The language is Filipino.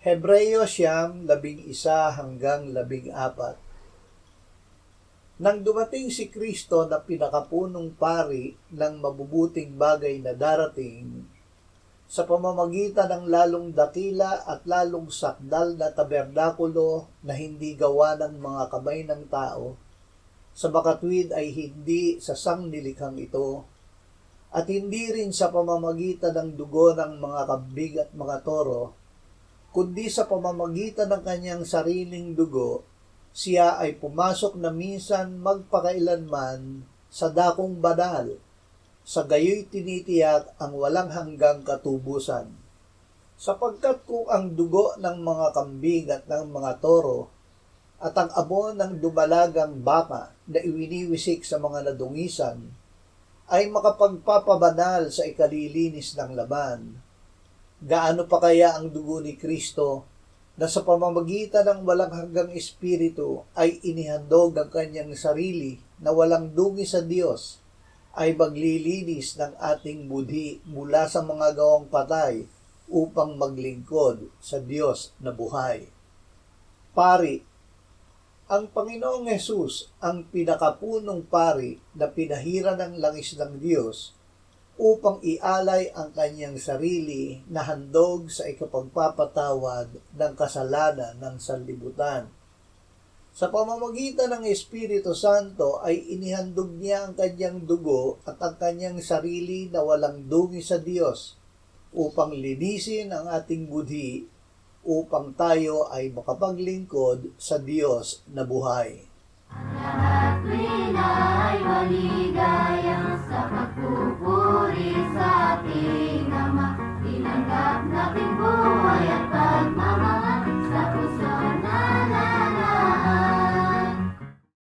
Hebreo 9:11-14. Nang dumating si Kristo na pinakapunong pari ng mabubuting bagay na darating, sa pamamagitan ng lalong dakila at lalong sakdal na tabernakulo na hindi gawa ng mga kamay ng tao, sa makatwid ay hindi sa sangnilikhang ito, at hindi rin sa pamamagitan ng dugo ng mga kambing at mga toro, kundi sa pamamagitan ng kanyang sariling dugo, siya ay pumasok na minsan magpakailanman sa dakong banal, sa gayoy tinitiyak ang walang hanggang katubusan. Sapagkat kung ang dugo ng mga kambing at ng mga toro at ang abo ng dumalagang baka na iwiniwisik sa mga nadungisan ay makapagpapabanal sa ikalilinis ng laman, gaano pa kaya ang dugo ni Kristo na sa pamamagitan ng walang hanggang espiritu ay inihandog ang kanyang sarili na walang dungi sa Diyos, ay maglilinis ng ating budhi mula sa mga gawang patay upang maglingkod sa Diyos na buhay. Pari. Ang Panginoong Hesus ang pinakapunong pari na pinahira ng langis ng Diyos upang ialay ang kanyang sarili na handog sa ikapagpapatawad ng kasalanan ng sanlibutan. Sa pamamagitan ng Espiritu Santo ay inihandog niya ang kanyang dugo at ang kanyang sarili na walang dungi sa Diyos upang linisin ang ating budhi upang tayo ay makapaglingkod sa Diyos na buhay. Ang lahat ay